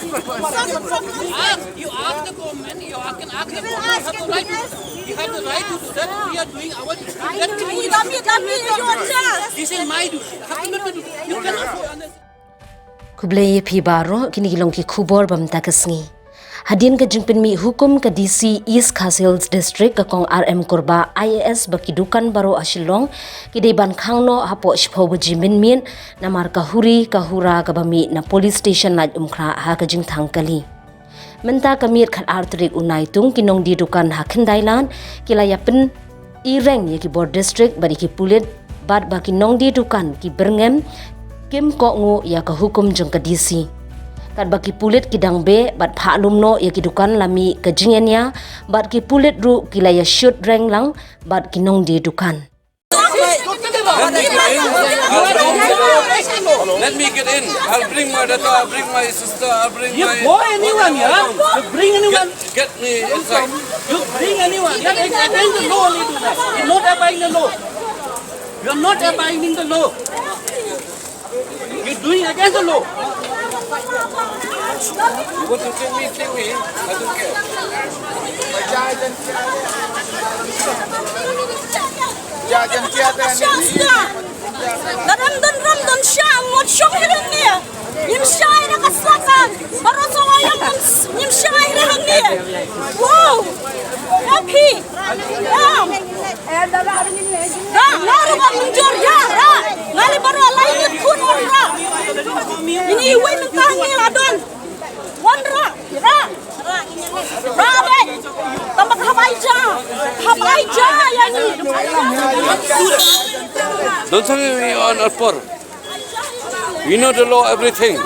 You ask the government, you can ask the government, you have the right to do that. We are doing our duty. This is my duty. You cannot go on this. Kublai pi baro kini gilong ki khubor bam takasngi. Hadin ka jingpin mi hukum ka DC East Khasi District ka kong RM Korba IAS baki dukan baro asilong kidai ban khangno hapo shpho buji min namar kahuri kahura ka bami na police station laj umkhra ha ka jing thangkali. Menta kamir khat artrik unai tung kinong di dukan ha khandailan kilayapin ireng ye ki board district bari ki pulit bad baki nong di dukan ki berngem Kim ko ngu ya ka hukum jeng ka DC. Kat baki pulit kidang be bat pha lumno ya ki dukan lami ka jingenya bat ki pulit ru kila ya shoot reng lang bat kinong di dukan. Let me get in. I'll bring my daughter, I'll bring my sister, I'll bring You my... go anyone, yeah? You bring anyone. Get me inside. You bring anyone. You're against the law, you do that. You're not abiding the law. You're not abiding the law. You're doing against the law. You want to take me, take me. I don't care. Ramdan Shah, what show here near? Nim Shai Rakasatan, Barosawayam, Nim Shai near. Wow, happy. Naruga mundur ya, ngali baru lain kun ora. Ini win tangi adon. Wandra, Rabe, tambah habaija ya ni. Don't tell me on a poor. We know the law, everything.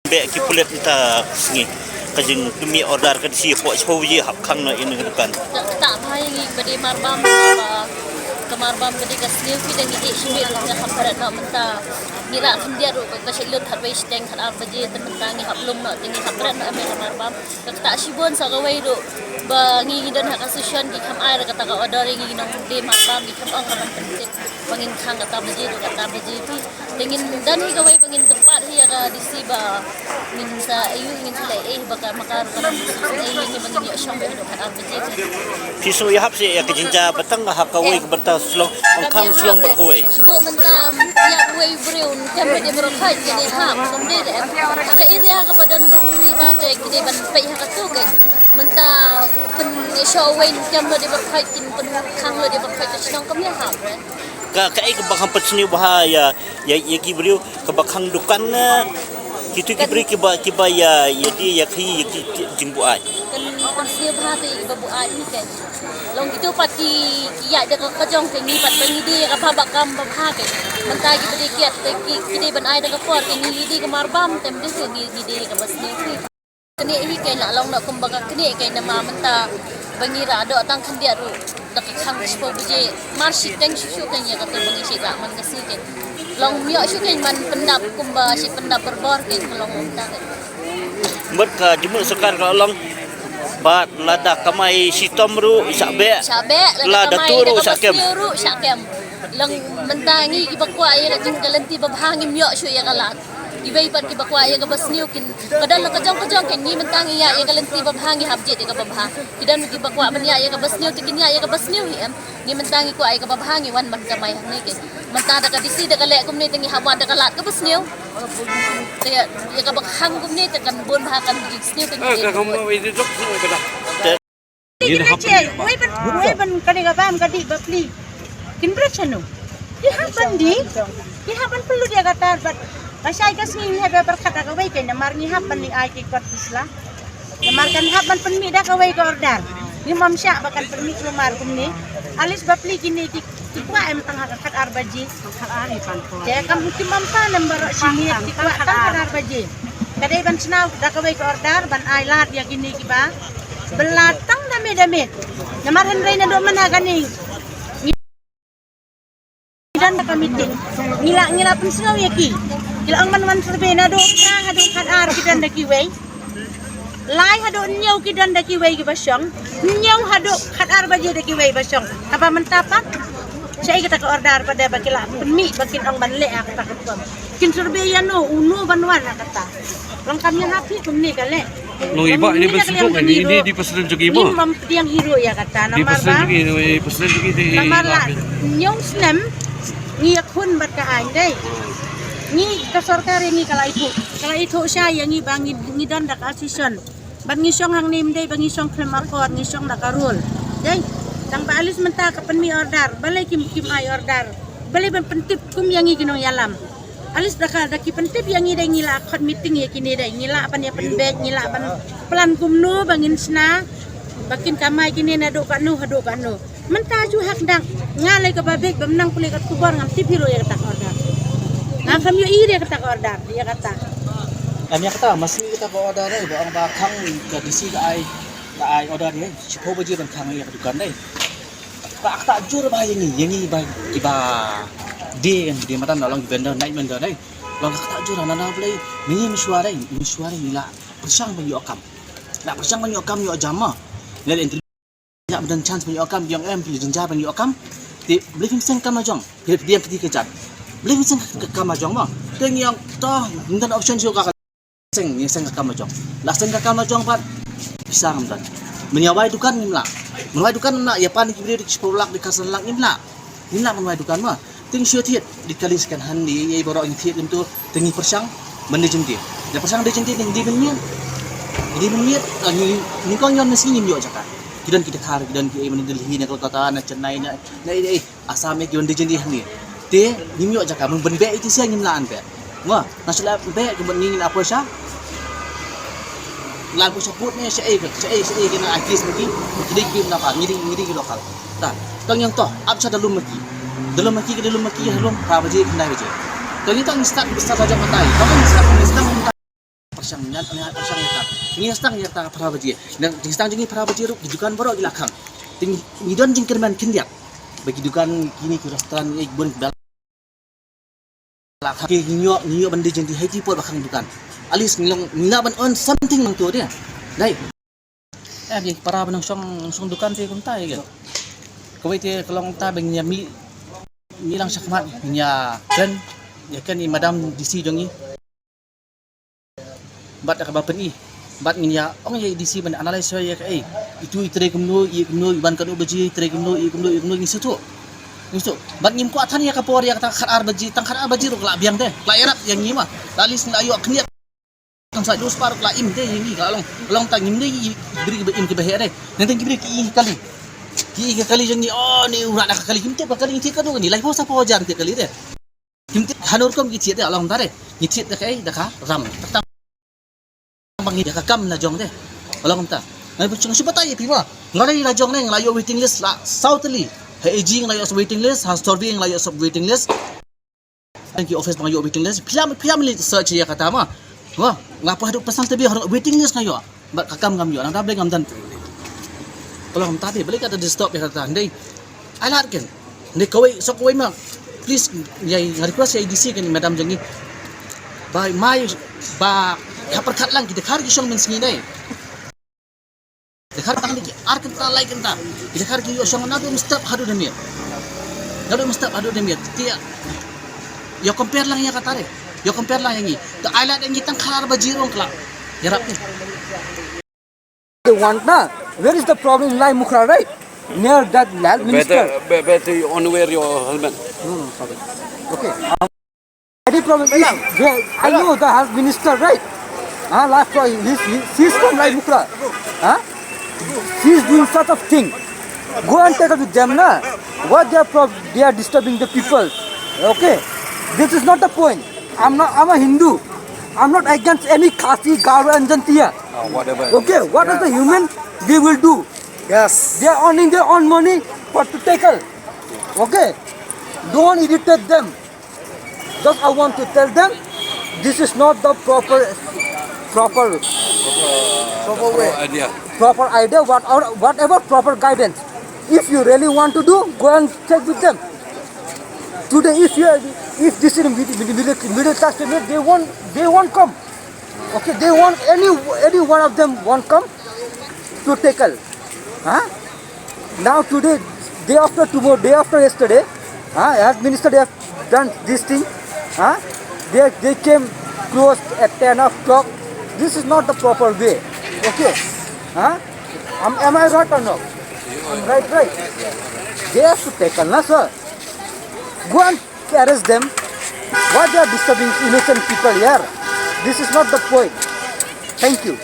Bek ki pulet ta ngi kajing demi order ka si po ji hak khang na in kan tak bhai ngi bade marbam kamarbam bade ka snew ki dang ji shimi la khamara na menta ngira khandia ro ka shilun tharbai steng khar baje tan menta ngi hablum na tingi khamara na me marbam ka shibon sa gawai ro ba ngi dan hak asusion ki kham ai ra ka ta order ngi nong de marbam ki kham ang kaman penting pangin khang ka baje ro ka baje ti tingin dan hi gawai pangin tempat hi ka disiba min sa ayu ingin sila baka makaroon ka ng hindi mangin yung asyong bedo ka abject. Piso ya hap si ya kijinja batang hakawai ka banta slong ang khang slong berkawai. Sibo mentam ya kuai breun kambe de berkai kini hap kambe de ka area ka badan berhuri rate kini ban pai hakatugan menta pen showin kambe de berkai kin pen khang le de berkai ka sinong kamya hap ka ai ka bakang patsni bahaya ya ki beriu ka bakang dukan Kitu kibri kiba ya di ya khi jingbu ai. Kan sia bahati babu ai ni kan. Long itu pati ya de ka jong ke ni pat bangi di ka pa bakam babha ke. Mentai ki bedi kiat ki de ban ai de ka por ke ni di ka marbam tem de gi di ka bas ni. Kene hi ke na long na kumbaga kene ke na ma menta bangi ra do tang khandia ru. Dak khang spo buje marsi teng susu kan ya ka te bangi si ra man ka si ke. Long miok syukin man pendap kumba si pendap berbor ke long unta ke. Mat ka jemu sekar ka long bat lada kamai sitom ru sabe. Sabe lada turu sakem. Turu sakem. Long mentangi ibakwa ya jing kalenti babhangi miok syu ya kalat. iba ki bakwa ya ga basniu kin kadal ka jong kin ni mentang ya galanti babhangi habje ga babha kidan ki bakwa man ya ga basniu tikin ya ga basniu hi ni mentang ko ay ga babhangi wan man kamay ni kin manta da ka disi da kale kum ni tingi hawan da kalat ga basniu ya ga bakhang kum ni ta kan bon bha kan jisniu kin Kamu itu jok kada. Wai ban kadi ga bam kadi bapli kin brechanu Ihapan perlu dia kata Pasai kas ni hebe berkata ka wai kay namar ni hapan ni ay kay kortisla namar kan hapan penmi dah ka wai ka ordar ni mamsya bakan penmi lumar kumni alis bapli kini ti kwa em tang kat arbaji ya kam hukim mampa nambar sini ti kwa tang kat arbaji kadai ban senau dah ka wai ka ordar ban ay lat ya kini kiba belatang dame namar henrei na do managaning dan kamiting ngila pensingaw yaki kila ang man serbe na do ka hado kat ar kidan da kiway lai hado nyaw kidan da kiway gi basyong nyaw hado kat ar baje da kiway basyong kapa mentapa saya kita ke order pada bakila penmi bakin ang banle ak takut kin serbe ya no uno banwan kata lengkapnya napi kumni kale No iba ini besok ini di presiden juga iba. Ini yang hero ya kata Di namar presiden ba juga presiden juga di. namar la nyong snem ngi kun bat ka ay day ngi ka sorkari ngi kala itu siya ngi bangi ngi dan dak asison ban ngi song hang nim day bangi song klem akor ngi song nakarul day tang baalis menta ka penmi order balay kim ay order balay ban pentip kum yang ngi ginong yalam alis daki pentip yang ngi day ngila akot meeting ya kini day ngila pan ya penbek ngila pan plan kumno bangin sna bakin kamay kini na do kanu hado kanu menta ju hak dang ngalay ka babek bamnang puli kat kubor ngam tipiro ya kata order ngam yo iri kata order dia kata Kami kata masih kita ko order dai ba ang ba khang ka disi ka ai order ni chipo baji ban khang ya dukan dai ka ta jur ba yang ba iba de yang di matan nolong vendor night vendor dai long ka ta jur na play ni misuare ni la persang ban yo kam la persang ban yo kam yo jama le ya dan chance ban yo kam yang em pilih jenja ban yo kam di believing sen kam ajong dia pergi ke jat believing sen kam ajong ma teng yang toh dan option juga seng ni seng kam ajong la seng kam ajong pat bisa ngamdan menyawai dukan nimla menwai dukan na ya pan kibri di sepolak di kasan lak nimla menwai dukan ma ting syo thiet di kaliskan han di ye borok thiet lim tu tengi persang mende jengti ya persang de jengti di menit ni kong yon nasi nim yo jaka kidan kita khar kidan ki men delhi na kolkata na chennai na asam ki yon de jengti han ni te nim yo jaka men benbe itu sia nimla an be ma nasla be ki ben ni apa sya lan ko support ni saya kena akis magi kidi na pa ngidi lokal ta tang yang toh absa dalam maki halum pa baje kendai baje tang tang start saja patai kamu start persang nyata ini stang nyata para baje dan stang jengi para baje ruk dukan borok di lakang ting ngidon jingkerman kindiak bagi dukan kini ke restoran bon lakang ke nyo bandi jengti haiti pot bakang dukan alis nila ban on something mang tu dia dai dia para benang song dukan te kum tai gitu kawai te kalong ta beng nya mi lang sakmat nya kan ya kan ni madam disi jongi bat ka bapen i bat nya ong ye disi ban analyze ya kai itu itre kumno ban kanu baji itre kumno ni setu bat ngim ko athan ya kapor ya kata khar baji tang khar baji ro la biang te la erat yang ngima lalis na ayo kniat tang sa dos parok la im te yang kalong tang ngim ni beri im ke bahe deh nanti beri ki kali jeng ni oh ni urat nak kali kimte bakal ngiti kanu ni lai posa pojar te kali deh kimte hanur kom ki tiet along tare ni tiet da kai da ka ram tang bangi da kam na jong deh along ta ngai pucung sibatai pima ngai la jong ne nglayo waiting list la southly Haji nglayo waiting list has storby nglayo waiting list thank you office nglayo waiting list piam search ya kata ma wah ngapa haduk pasang tebi harus waiting list ngayo bak kakam ngam yo nang tabe ngam dan kalau ngam tabe balik ada di stop ya kata ndai alat kan ndai kawai ma please ya request ya IDC kan madam jangi by my ba perkat lang kita khar ki song men singi dai dekhar tang ni ar kenta like kenta dekhar ki yo song na do mustap hadu demir dia yo compare lang ya kata re Yo compare lang yang the island yang tang khar ba jirong kla. Yarap ni. They want na. Where is the problem in Lai Mukhra, right? Near that land minister. Better you unwear your helmet. No, sorry. Okay. Any problem is there. I know the health minister, right? Last time he's from Lai Mukhra. He's doing sort of thing. Go and take up with them, na. What they are disturbing the people. Okay. This is not the point. I'm a Hindu. I'm not against any Khasi, Garo and Jantiya. Whatever. Okay, what are the human they will do? Yes. They are earning their own money for to tackle. Okay. Don't irritate them. Just I want to tell them this is not the proper way. Idea. Proper idea, whatever proper guidance. If you really want to do, go and check with them. Today, if this is middle class family, they won't come. Okay, they want any one of them won't come to tackle. Now today, day after tomorrow, day after yesterday, as minister they have done this thing. They came close at 10 o'clock. This is not the proper way. Okay. Am I right or no? I'm right. They have to tackle, na sir. Go and arrest them. Why they are disturbing innocent people here? This is not the point. Thank you.